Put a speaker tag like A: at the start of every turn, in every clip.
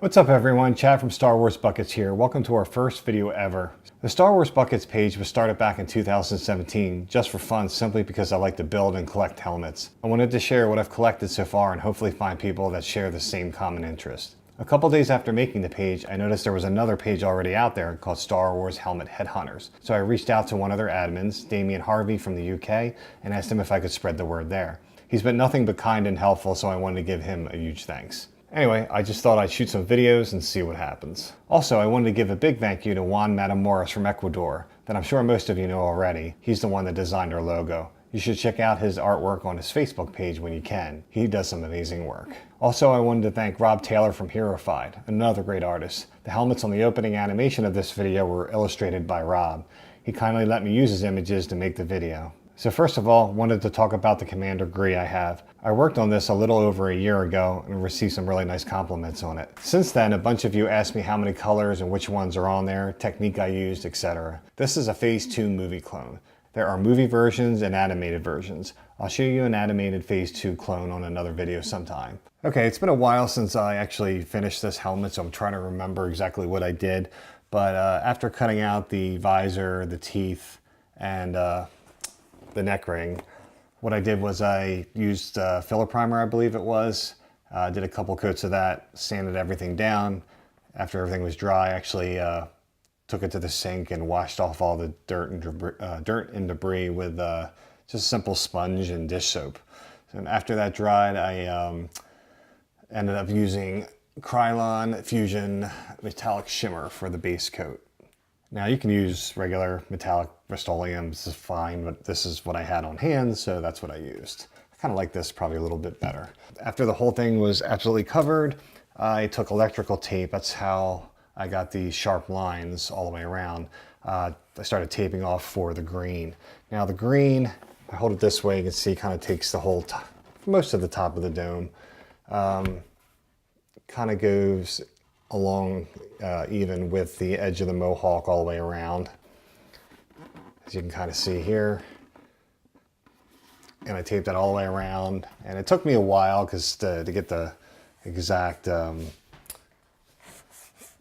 A: What's up everyone, Chad from Star Wars Buckets here. Welcome to our first video ever. The Star Wars Buckets page was started back in 2017 just for fun, simply because I like to build and collect helmets. I wanted to share what I've collected so far and hopefully find people that share the same common interest. A couple days after making the page, I noticed there was another page already out there called Star Wars Helmet Headhunters. So I reached out to one of their admins, Damian Harvey from the UK, and asked him if I could spread the word there. He's been nothing but kind and helpful, so I wanted to give him a huge thanks. Anyway, I just thought I'd shoot some videos and see what happens. Also, I wanted to give a big thank you to Juan Matamoros from Ecuador, that I'm sure most of you know already. He's the one that designed our logo. You should check out his artwork on his Facebook page when you can. He does some amazing work. Also, I wanted to thank Rob Taylor from Herofied, another great artist. The helmets on the opening animation of this video were illustrated by Rob. He kindly let me use his images to make the video. So first of all, wanted to talk about the Commander Gree I have. I worked on this a little over a year ago and received some really nice compliments on it. Since then, a bunch of you asked me how many colors and which ones are on there, technique I used, etc. This is a Phase 2 movie clone. There are movie versions and animated versions. I'll show you an animated Phase 2 clone on another video sometime. Okay, it's been a while since I actually finished this helmet, so I'm trying to remember exactly what I did. But after cutting out the visor, the teeth, and the neck ring, what I did was I used filler primer, I believe it was. Did a couple coats of that, sanded everything down. After everything was dry, I actually took it to the sink and washed off all the dirt and debris with just a simple sponge and dish soap. And after that dried, I ended up using Krylon Fusion Metallic Shimmer for the base coat. Now you can use regular metallic Rust-Oleum, this is fine, but this is what I had on hand, so that's what I used. I kind of like this probably a little bit better. After the whole thing was absolutely covered, I took electrical tape. That's how I got these sharp lines all the way around. I started taping off for the green. Now the green, if I hold it this way, you can see kind of takes the whole top, most of the top of the dome. Kind of goes along even with the edge of the mohawk all the way around, as you can kind of see here. And I taped that all the way around, and it took me a while because to get the exact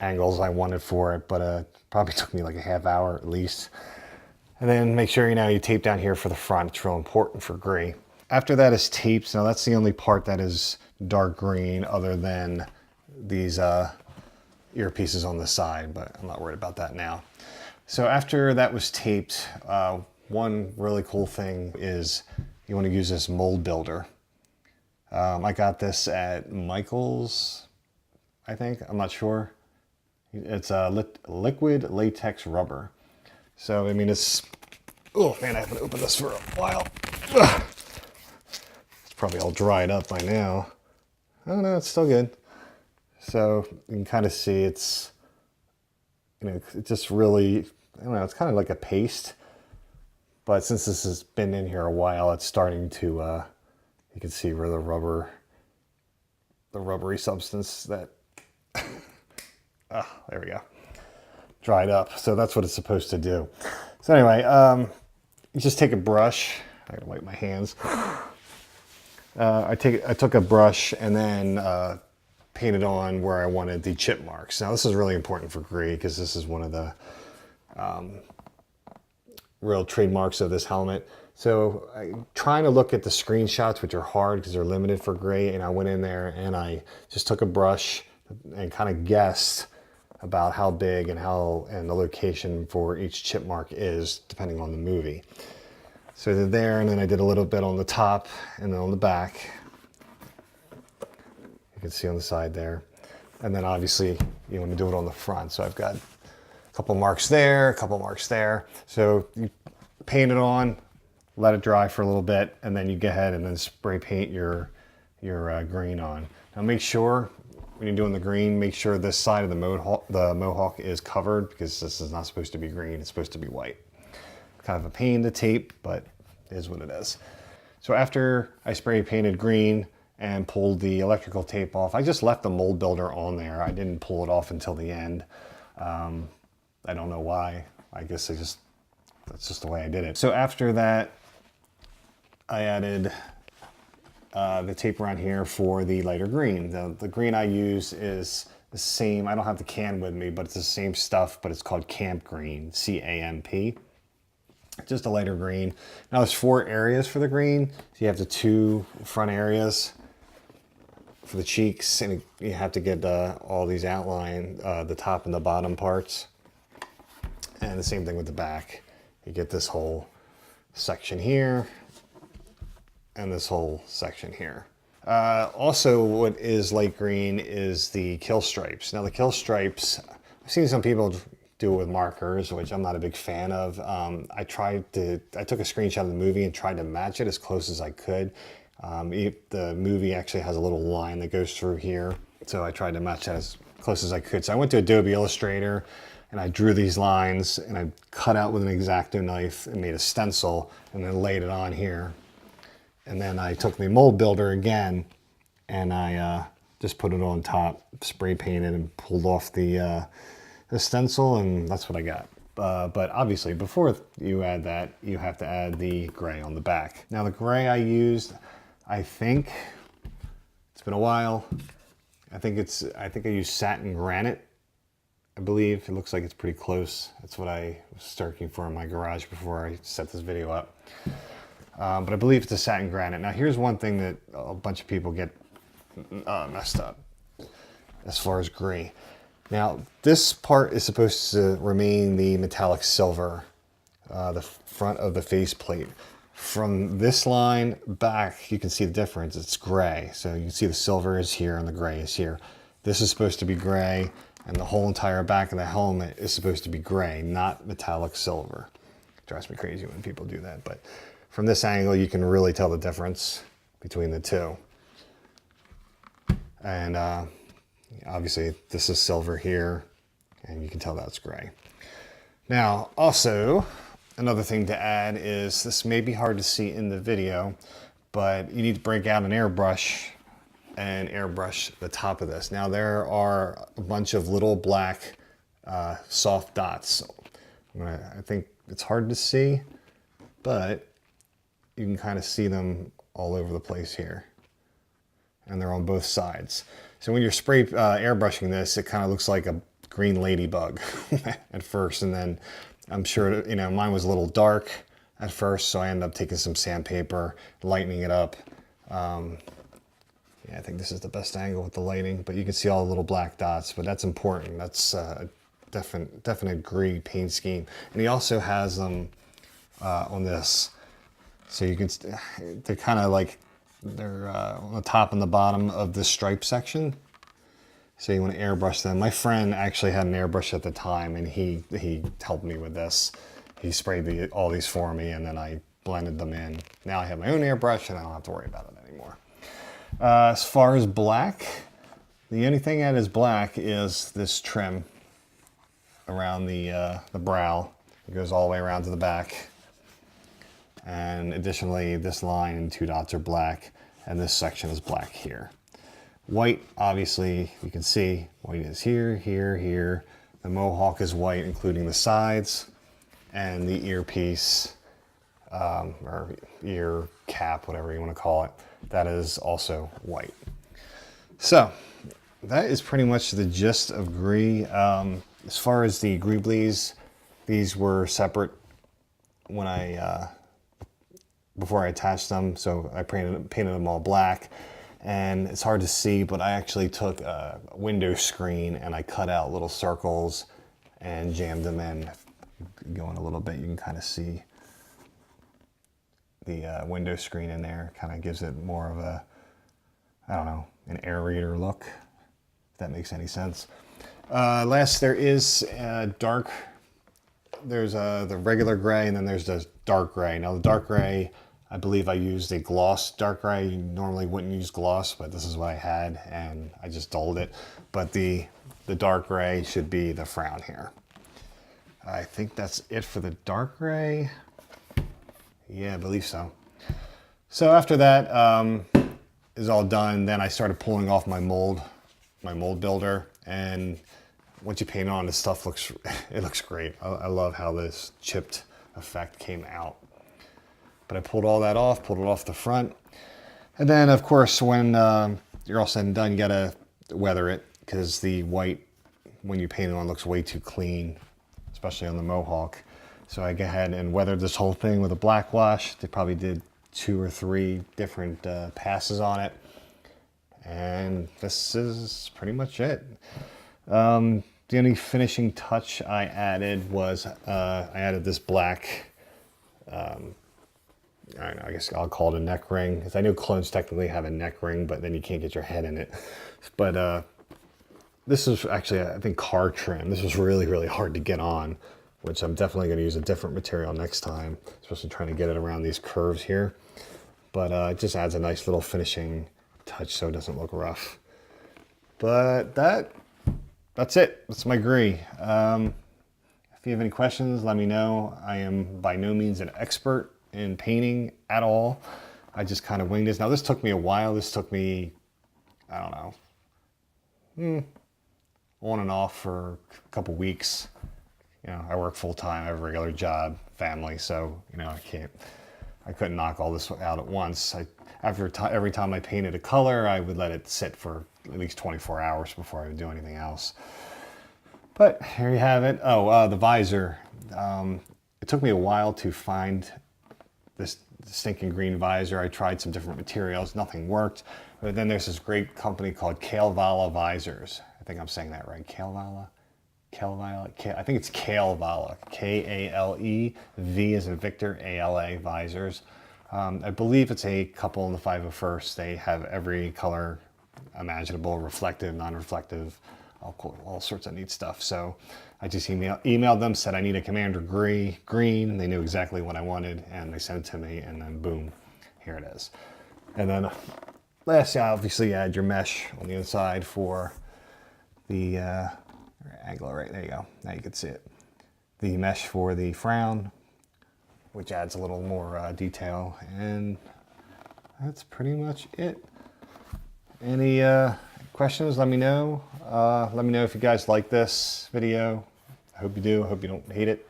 A: angles I wanted for it, but probably took me like a half hour at least. And then make sure you tape down here for the front. It's real important for Gree. After that is taped. Now that's the only part that is dark green other than these earpieces on the side, but I'm not worried about that now. So after that was taped, one really cool thing is you want to use this mold builder. I got this at Michael's, I think, I'm not sure. It's a liquid latex rubber. So, I mean, it's, oh man, I haven't opened this for a while. Ugh. It's probably all dried up by now. Oh no, it's still good. So you can kind of see it's, it just really, I don't know, it's kind of like a paste. But since this has been in here a while, it's starting to, you can see where the rubbery substance that, there we go, dried up. So that's what it's supposed to do. So anyway, you just take a brush. I gotta wipe my hands. I took a brush and then painted on where I wanted the chip marks. Now this is really important for Gree because this is one of the real trademarks of this helmet. So I'm trying to look at the screenshots, which are hard because they're limited for Gree, and I went in there and I just took a brush and kind of guessed about how big and the location for each chip mark is depending on the movie. So I did there, and then I did a little bit on the top and then on the back. You can see on the side there. And then obviously you want to do it on the front. So I've got a couple marks there, a couple marks there. So you paint it on, let it dry for a little bit, and then you go ahead and then spray paint your green on. Now make sure when you're doing the green, make sure this side of the mohawk is covered, because this is not supposed to be green, it's supposed to be white. Kind of a pain to tape, but it is what it is. So after I spray painted green and pulled the electrical tape off, I just left the mold builder on there. I didn't pull it off until the end. I don't know why. I guess that's just the way I did it. So after that, I added the tape around here for the lighter green. The green I use is the same, I don't have the can with me, but it's the same stuff, but it's called Camp Green, C-A-M-P. Just a lighter green. Now there's 4 areas for the green. So you have the 2 front areas for the cheeks, and you have to get all these outline, the top and the bottom parts. And the same thing with the back. You get this whole section here and this whole section here. Also, what is light green is the kill stripes. Now the kill stripes, I've seen some people do it with markers, which I'm not a big fan of. I took a screenshot of the movie and tried to match it as close as I could. The movie actually has a little line that goes through here, so I tried to match that as close as I could. So I went to Adobe Illustrator and I drew these lines and I cut out with an X-Acto knife and made a stencil and then laid it on here. And then I took the mold builder again and I just put it on top, spray painted and pulled off the stencil, and that's what I got. But obviously before you add that, you have to add the gray on the back. Now the gray I used, I think, it's been a while. I think I used satin granite, I believe. It looks like it's pretty close. That's what I was searching for in my garage before I set this video up. But I believe it's a satin granite. Now here's one thing that a bunch of people get messed up as far as gray. Now this part is supposed to remain the metallic silver, the front of the faceplate. From this line back, you can see the difference. It's gray. So you can see the silver is here and the gray is here. This is supposed to be gray, and the whole entire back of the helmet is supposed to be gray, not metallic silver. It drives me crazy when people do that, but from this angle, you can really tell the difference between the two. And obviously this is silver here, and you can tell that's gray. Now, also, another thing to add is, this may be hard to see in the video, but you need to break out an airbrush and airbrush the top of this. Now there are a bunch of little black soft dots. I think it's hard to see, but you can kind of see them all over the place here. And they're on both sides. So when you're airbrushing this, it kind of looks like a green ladybug at first, and then I'm sure, you know, mine was a little dark at first, so I ended up taking some sandpaper, lightening it up. Yeah, I think this is the best angle with the lighting, but you can see all the little black dots, but that's important. That's a definite Gree paint scheme. And he also has them on this. So you can, they're kind of like, they're on the top and the bottom of the stripe section. So you want to airbrush them. My friend actually had an airbrush at the time, and he helped me with this. He sprayed all these for me, and then I blended them in. Now I have my own airbrush, and I don't have to worry about it anymore. As far as black, the only thing that is black is this trim around the brow. It goes all the way around to the back. And additionally, this line and 2 dots are black, and this section is black here. White, obviously, you can see white is here, here, here. The mohawk is white, including the sides, and the earpiece, or ear cap, whatever you want to call it, that is also white. So that is pretty much the gist of Gree. As far as the greeblies, these were separate when before I attached them, so I painted them all black. And it's hard to see, but I actually took a window screen and I cut out little circles and jammed them in. Going a little bit, you can kind of see the window screen in there. Kind of gives it more of a, I don't know, an aerator look, if that makes any sense. Last, there is dark. There's the regular gray, and then there's the dark gray. Now the dark gray, I believe I used a gloss dark gray. You normally wouldn't use gloss, but this is what I had, and I just dulled it. But the dark gray should be the frown here. I think that's it for the dark gray. Yeah, I believe so. So after that is all done, then I started pulling off my mold builder, and once you paint on, this stuff looks great. I love how this chipped effect came out. But I pulled all that off, pulled it off the front. And then, of course, when you're all said and done, you gotta weather it. because the white, when you paint it on, looks way too clean, especially on the Mohawk. So I go ahead and weathered this whole thing with a black wash. They probably did 2 or 3 different passes on it. And this is pretty much it. The only finishing touch I added was I added this black, I don't know, I guess I'll call it a neck ring, because I know clones technically have a neck ring, but then you can't get your head in it. But this is actually, I think, car trim. This was really, really hard to get on, which I'm definitely going to use a different material next time, especially trying to get it around these curves here. But it just adds a nice little finishing touch so it doesn't look rough. But that's it. That's my Gree. If you have any questions, let me know. I am by no means an expert in painting at all. I just kind of winged this. Now this took me a while. This took me, I don't know, on and off for a couple weeks. You know, I work full time, I have a regular job, family, so you know I couldn't knock all this out at once. Every time I painted a color, I would let it sit for at least 24 hours before I would do anything else. But here you have it. Oh, the visor. It took me a while to find this stinking green visor. I tried some different materials, nothing worked. But then there's this great company called Kalevala Visors. I think I'm saying that right. Kalevala? I think it's Kalevala. K-A-L-E, V as in Victor, A-L-A Visors. I believe it's a couple in the 501st. They have every color imaginable, reflective, non-reflective, all sorts of neat stuff. So I just emailed them, said I need a Commander green. They knew exactly what I wanted, and they sent it to me, and then boom, here it is. And then lastly, obviously you add your mesh on the inside for the angle right there. You go. Now you can see it. The mesh for the frown, which adds a little more detail, and that's pretty much it. Any questions? Let me know. Let me know if you guys like this video. I hope you do. I hope you don't hate it.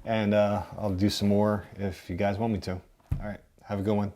A: And I'll do some more if you guys want me to. All right. Have a good one.